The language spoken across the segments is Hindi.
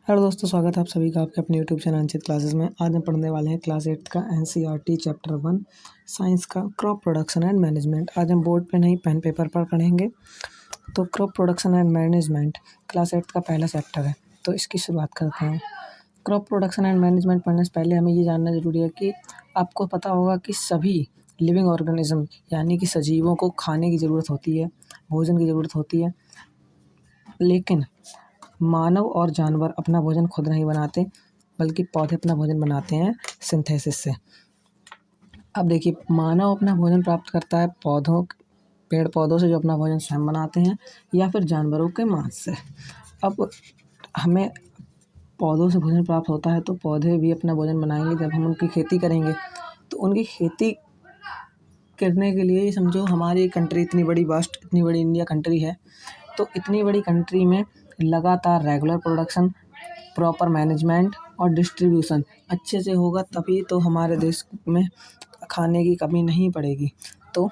हेलो दोस्तों, स्वागत है आप सभी का आपके अपने यूट्यूब चैनल अंचित क्लासेस में। आज हम पढ़ने वाले हैं क्लास 8 का एनसीईआरटी चैप्टर 1 साइंस का क्रॉप प्रोडक्शन एंड मैनेजमेंट। आज हम बोर्ड पे नहीं पेन पेपर पर पढ़ेंगे। तो crop production and management class 8 का पहला चैप्टर है, तो इसकी शुरुआत करते हैं। क्रॉप प्रोडक्शन एंड मैनेजमेंट पढ़ने से पहले हमें ये जानना ज़रूरी है कि आपको पता होगा कि सभी लिविंग ऑर्गेनिज्म यानी कि सजीवों को खाने की ज़रूरत होती है, भोजन की ज़रूरत होती है, लेकिन मानव और जानवर अपना भोजन खुद नहीं बनाते, बल्कि पौधे अपना भोजन बनाते हैं सिंथेसिस से। अब देखिए, मानव अपना भोजन प्राप्त करता है पेड़ पौधों से, जो अपना भोजन स्वयं बनाते हैं, या फिर जानवरों के मांस से। अब हमें पौधों से भोजन प्राप्त होता है, तो पौधे भी अपना भोजन बनाएंगे जब हम उनकी खेती करेंगे। तो उनकी खेती करने के लिए समझो हमारी कंट्री इतनी बड़ी वास्ट, इतनी बड़ी इंडिया कंट्री है, तो इतनी बड़ी कंट्री में लगातार रेगुलर प्रोडक्शन, प्रॉपर मैनेजमेंट और डिस्ट्रीब्यूशन अच्छे से होगा, तभी तो हमारे देश में खाने की कमी नहीं पड़ेगी। तो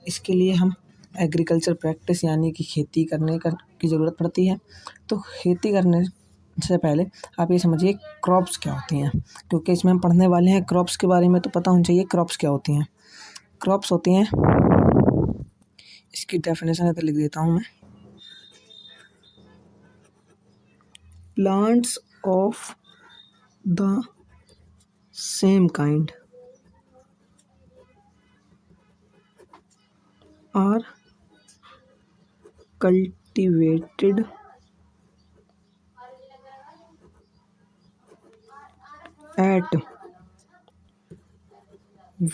इसके लिए हम एग्रीकल्चर प्रैक्टिस यानी कि खेती करने की ज़रूरत पड़ती है। तो खेती करने से पहले आप ये समझिए क्रॉप्स क्या होती हैं, क्योंकि इसमें हम पढ़ने वाले हैं क्रॉप्स के बारे में, तो पता होना चाहिए क्रॉप्स क्या होती हैं। क्रॉप्स होती हैं, इसकी डेफिनेशन है तो लिख देता हूँ मैं। Plants of the same kind are cultivated at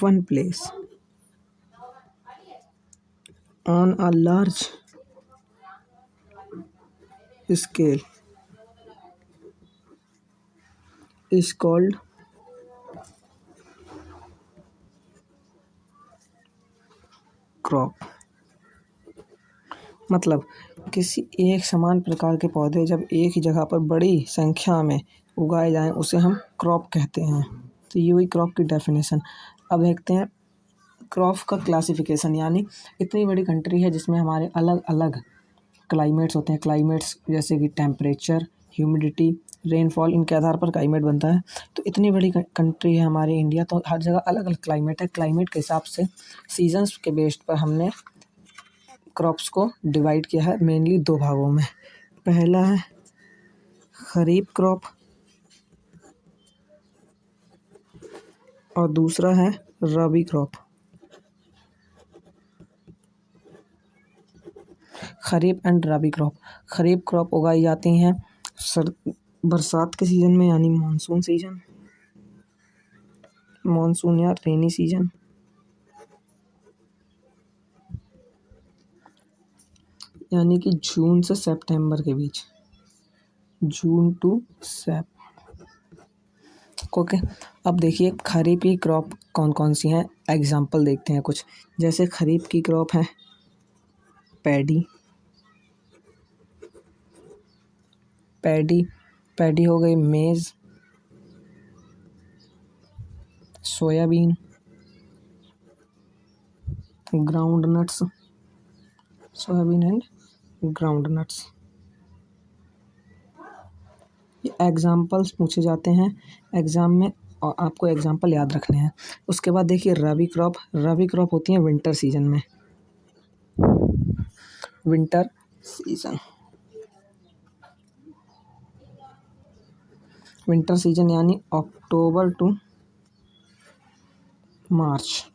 one place on a large scale is called crop। मतलब किसी एक समान प्रकार के पौधे जब एक ही जगह पर बड़ी संख्या में उगाए जाएं, उसे हम क्रॉप कहते हैं। तो ये हुई क्रॉप की डेफिनेशन। अब देखते हैं क्रॉप का क्लासिफिकेशन, यानी इतनी बड़ी कंट्री है जिसमें हमारे अलग अलग क्लाइमेट्स होते हैं। क्लाइमेट्स जैसे कि टेम्परेचर, ह्यूमिडिटी, रेनफॉल, इनके आधार पर क्लाइमेट बनता है। तो इतनी बड़ी कंट्री है हमारी इंडिया, तो हर जगह अलग अलग क्लाइमेट है। क्लाइमेट के हिसाब से सीजन्स के बेस्ड पर हमने क्रॉप्स को डिवाइड किया है मेनली दो भागों में। पहला है खरीफ क्रॉप और दूसरा है rabi crop. Kharif and rabi crop. Kharif crop उगाई जाती हैं बरसात के सीज़न में, यानी मानसून या रेनी सीजन, यानी कि जून से सितंबर के बीच, जून टू सेप। ओके, अब देखिए खरीफ की क्रॉप कौन कौन सी हैं, एग्जाम्पल देखते हैं कुछ। जैसे खरीफ की क्रॉप है पैडी, पैडी हो गई, मेज़, soybean, ground nuts, soybean and ground nuts. ये एग्जाम्पल्स पूछे जाते हैं एग्ज़ाम में, और आपको एग्जाम्पल याद रखने हैं। उसके बाद देखिए रबी क्रॉप होती है विंटर सीजन में। विंटर सीजन यानी अक्टूबर टू मार्च।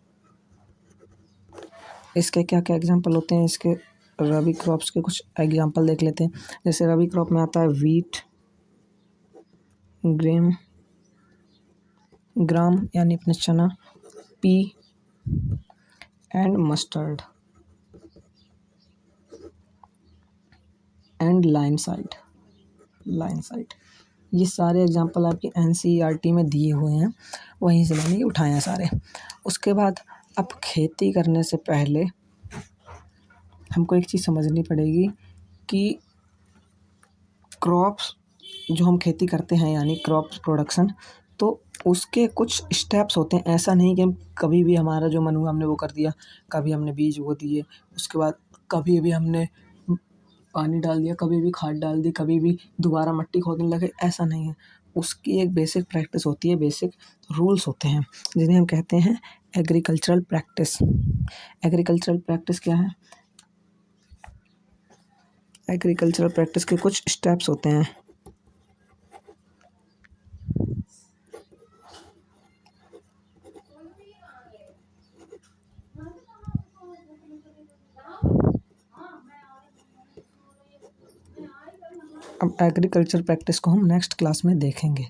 इसके क्या क्या एग्जाम्पल होते हैं, इसके रबी क्रॉप्स के कुछ एग्जाम्पल देख लेते हैं। जैसे रबी क्रॉप में आता है वीट, ग्राम यानी अपने चना, P and mustard and line side. ये सारे एग्जाम्पल आपके एनसीईआरटी में दिए हुए हैं, वहीं से मैंने उठाए हैं सारे। उसके बाद अब खेती करने से पहले हमको एक चीज़ समझनी पड़ेगी कि क्रॉप्स जो हम खेती करते हैं यानी क्रॉप प्रोडक्शन, तो उसके कुछ स्टेप्स होते हैं। ऐसा नहीं कि हम कभी भी हमारा जो मन हुआ हमने वो कर दिया। कभी हमने बीज बो दिए, उसके बाद कभी भी हमने पानी डाल दिया, कभी भी खाद डाल दी, कभी भी दोबारा मिट्टी खोदने लगे, ऐसा नहीं है। उसकी एक बेसिक प्रैक्टिस होती है, बेसिक रूल्स होते हैं, जिन्हें हम कहते हैं एग्रीकल्चरल प्रैक्टिस। एग्रीकल्चरल प्रैक्टिस क्या है? एग्रीकल्चरल प्रैक्टिस के कुछ स्टेप्स होते हैं। अब एग्रीकल्चर प्रैक्टिस को हम नेक्स्ट क्लास में देखेंगे।